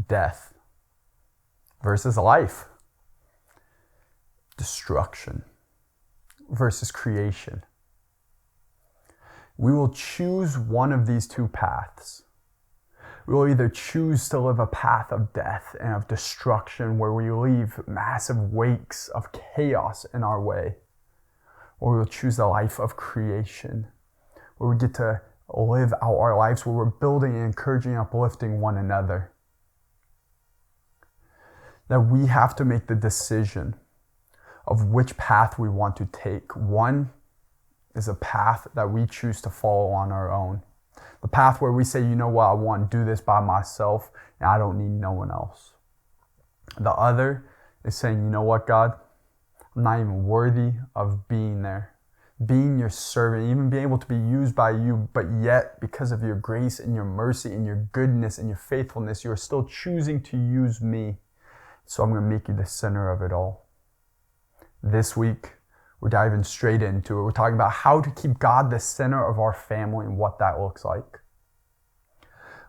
death versus life, destruction versus creation. We will choose one of these two paths. We will either choose to live a path of death and of destruction where we leave massive wakes of chaos in our way, or we will choose the life of creation where we get to live out our lives where we're building and encouraging and uplifting one another. That we have to make the decision of which path we want to take. One is a path that we choose to follow on our own. The path where we say, you know what, I want to do this by myself and I don't need no one else. The other is saying, you know what, God, I'm not even worthy of being there, being your servant, even being able to be used by you, but yet because of your grace and your mercy and your goodness and your faithfulness, you are still choosing to use me. So I'm going to make you the center of it all. This week, we're diving straight into it. We're talking about how to keep God the center of our family and what that looks like.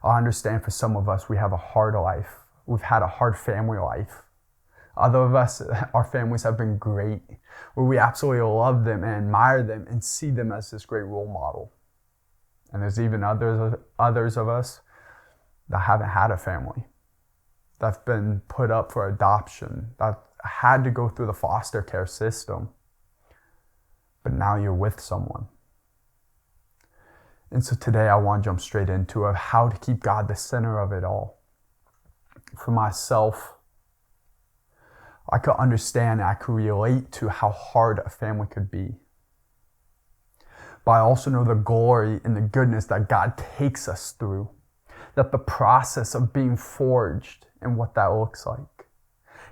I understand for some of us, we have a hard life. We've had a hard family life. Other of us, our families have been great, where we absolutely love them and admire them and see them as this great role model. And there's even others of us that haven't had a family, that've been put up for adoption, that had to go through the foster care system. But now you're with someone. And so today I want to jump straight into it, how to keep God the center of it all. For myself, I could understand, I could relate to how hard a family could be. But I also know the glory and the goodness that God takes us through, that the process of being forged and what that looks like.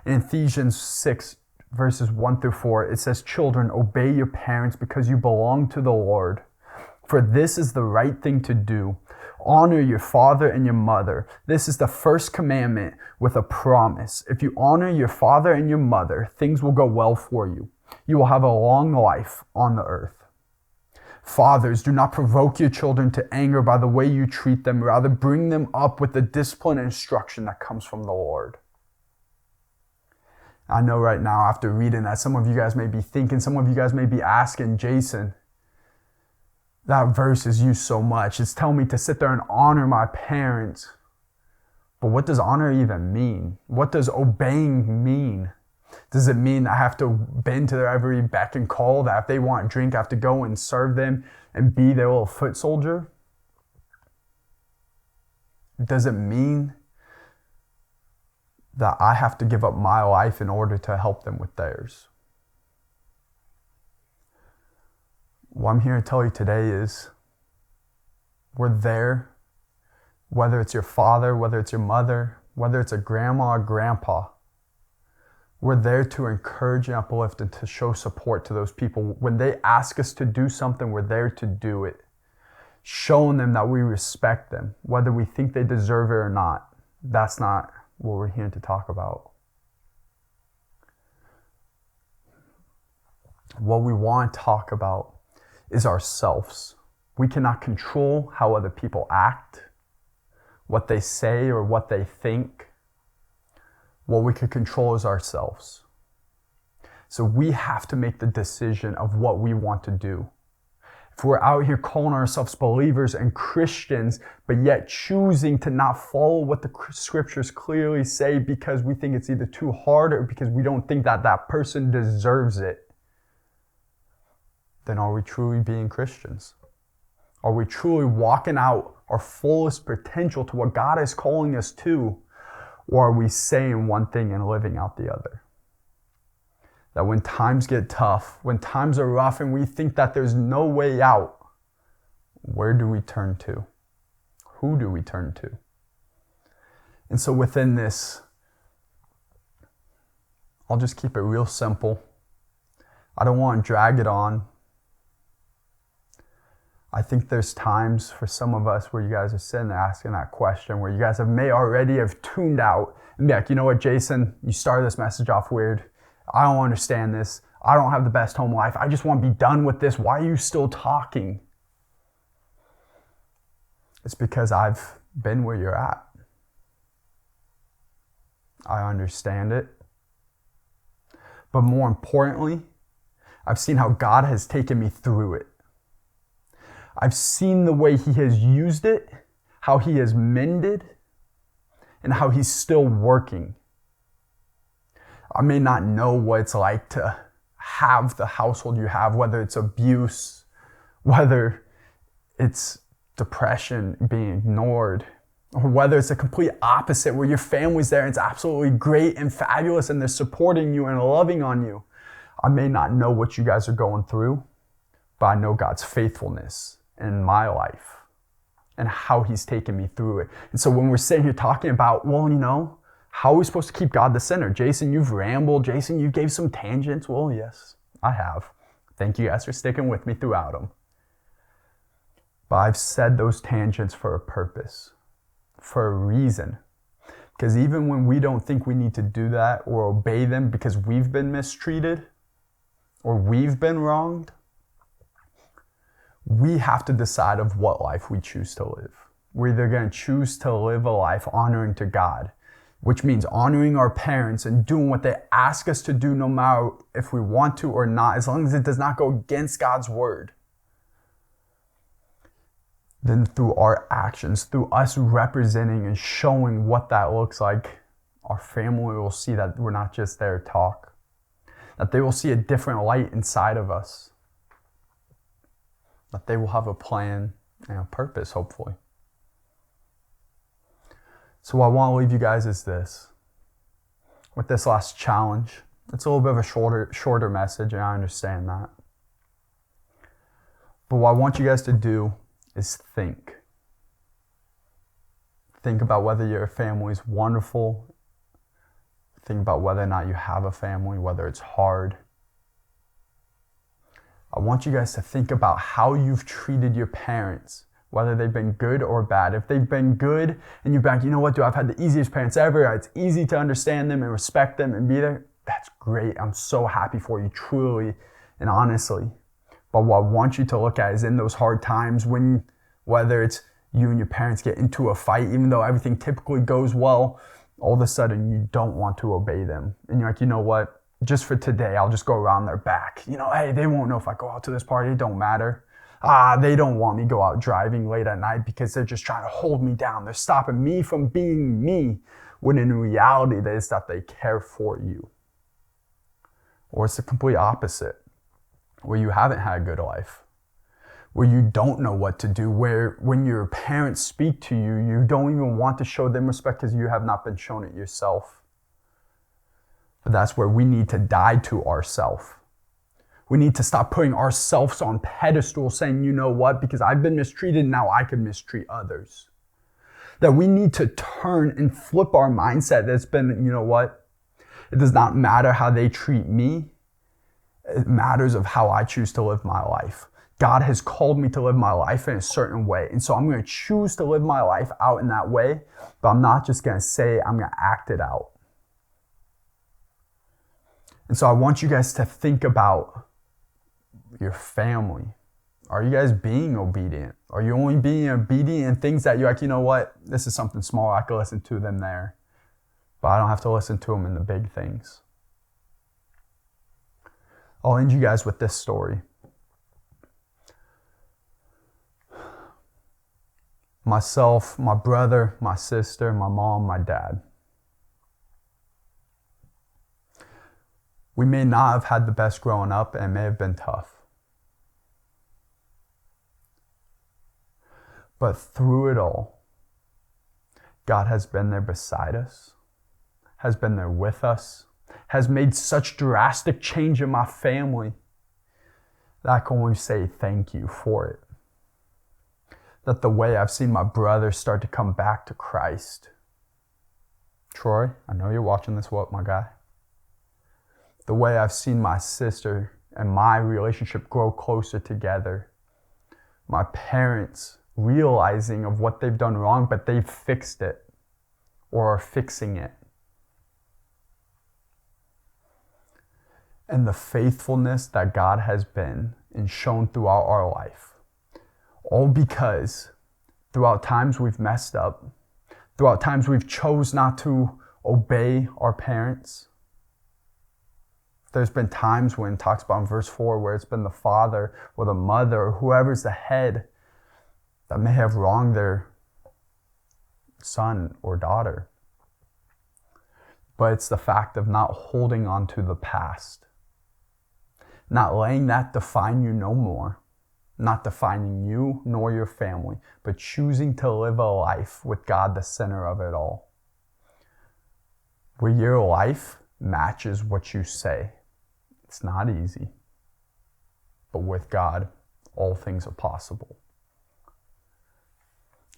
In Ephesians 6, verses 1 through 4, it says, "Children, obey your parents because you belong to the Lord. For this is the right thing to do. Honor your father and your mother. This is the first commandment with a promise. If you honor your father and your mother, things will go well for you. You will have a long life on the earth. Fathers, do not provoke your children to anger by the way you treat them. Rather, bring them up with the discipline and instruction that comes from the Lord." I know right now after reading that, some of you guys may be thinking, some of you guys may be asking, Jason, that verse is used so much. It's telling me to sit there and honor my parents. But what does honor even mean? What does obeying mean? Does it mean I have to bend to their every beck and call, that if they want a drink, I have to go and serve them and be their little foot soldier? Does it mean that I have to give up my life in order to help them with theirs? What I'm here to tell you today is we're there, whether it's your father, whether it's your mother, whether it's a grandma or grandpa. We're there to encourage and uplift and to show support to those people. When they ask us to do something, we're there to do it. Showing them that we respect them, whether we think they deserve it or not. That's not what we're here to talk about. What we want to talk about is ourselves. We cannot control how other people act, what they say or what they think. What we can control is ourselves. So we have to make the decision of what we want to do. If we're out here calling ourselves believers and Christians, but yet choosing to not follow what the scriptures clearly say because we think it's either too hard or because we don't think that that person deserves it, then are we truly being Christians? Are we truly walking out our fullest potential to what God is calling us to? Or are we saying one thing and living out the other? That when times get tough, when times are rough and we think that there's no way out, where do we turn to? Who do we turn to? And so within this, I'll just keep it real simple. I don't want to drag it on. I think there's times for some of us where you guys are sitting there asking that question, where you guys may already have tuned out and be like, you know what, Jason, you started this message off weird. I don't understand this. I don't have the best home life. I just want to be done with this. Why are you still talking? It's because I've been where you're at. I understand it. But more importantly, I've seen how God has taken me through it. I've seen the way He has used it, how He has mended, and how He's still working. I may not know what it's like to have the household you have, whether it's abuse, whether it's depression, being ignored, or whether it's a complete opposite where your family's there and it's absolutely great and fabulous and they're supporting you and loving on you. I may not know what you guys are going through, but I know God's faithfulness in my life and how He's taken me through it. And so when we're sitting here talking about, well, how are we supposed to keep God the center? Jason, you've rambled. Jason, you gave some tangents. Well, yes, I have. Thank you guys for sticking with me throughout them. But I've said those tangents for a purpose, for a reason. Because even when we don't think we need to do that or obey them because we've been mistreated or we've been wronged, we have to decide of what life we choose to live. We're either going to choose to live a life honoring to God, which means honoring our parents and doing what they ask us to do no matter if we want to or not, as long as it does not go against God's word. Then through our actions, through us representing and showing what that looks like, our family will see that we're not just there to talk, that they will see a different light inside of us, that they will have a plan and a purpose, hopefully. So what I want to leave you guys is this. With this last challenge, it's a little bit of a shorter message, and I understand that. But what I want you guys to do is think. Think about whether your family is wonderful. Think about whether or not you have a family, whether it's hard. I want you guys to think about how you've treated your parents, whether they've been good or bad. If they've been good and you're back, you know what, dude, I've had the easiest parents ever. It's easy to understand them and respect them and be there. That's great. I'm so happy for you, truly and honestly. But what I want you to look at is in those hard times when, whether it's you and your parents get into a fight, even though everything typically goes well, all of a sudden you don't want to obey them. And you're like, you know what, just for today, I'll just go around their back. Hey, they won't know if I go out to this party. It don't matter. They don't want me to go out driving late at night because they're just trying to hold me down. They're stopping me from being me, when in reality, it is that they care for you. Or it's the complete opposite, where you haven't had a good life, where you don't know what to do, where when your parents speak to you, you don't even want to show them respect because you have not been shown it yourself. But that's where we need to die to ourselves. We need to stop putting ourselves on pedestals saying, you know what, because I've been mistreated, now I can mistreat others. That we need to turn and flip our mindset that's been, you know what, it does not matter how they treat me. It matters of how I choose to live my life. God has called me to live my life in a certain way. And so I'm going to choose to live my life out in that way, but I'm not just going to say it, I'm going to act it out. And so I want you guys to think about your family. Are you guys being obedient? Are you only being obedient in things that you're like, you know what, this is something small, I can listen to them there, but I don't have to listen to them in the big things. I'll end you guys with this story. Myself, my brother, my sister, my mom, my dad. We may not have had the best growing up and it may have been tough. But through it all, God has been there beside us, has been there with us, has made such drastic change in my family that I can only say thank you for it. That the way I've seen my brother start to come back to Christ. Troy, I know you're watching this, my guy? The way I've seen my sister and my relationship grow closer together. My parents realizing of what they've done wrong, but they've fixed it or are fixing it. And the faithfulness that God has been and shown throughout our life. All because throughout times we've messed up, throughout times we've chose not to obey our parents. There's been times when it talks about in verse 4 where it's been the father or the mother or whoever's the head that may have wronged their son or daughter. But it's the fact of not holding on to the past, not letting that define you no more, not defining you nor your family, but choosing to live a life with God the center of it all, where your life matches what you say. It's not easy, but with God, all things are possible.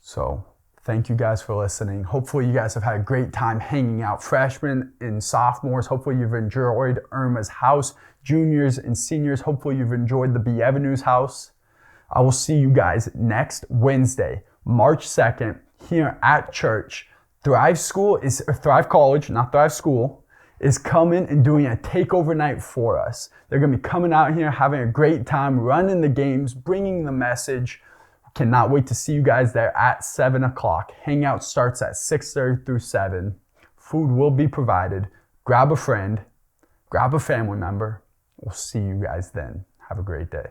So, thank you guys for listening. Hopefully you guys have had a great time hanging out. Freshmen and sophomores, hopefully you've enjoyed Irma's house. Juniors and seniors, hopefully you've enjoyed the B. Avenue's house. I will see you guys next Wednesday, March 2nd, here at church. Thrive College, not Thrive School, is coming and doing a takeover night for us. They're going to be coming out here, having a great time, running the games, bringing the message. Cannot wait to see you guys there at 7 o'clock. Hangout starts at 6:30 through 7. Food will be provided. Grab a friend, grab a family member. We'll see you guys then. Have a great day.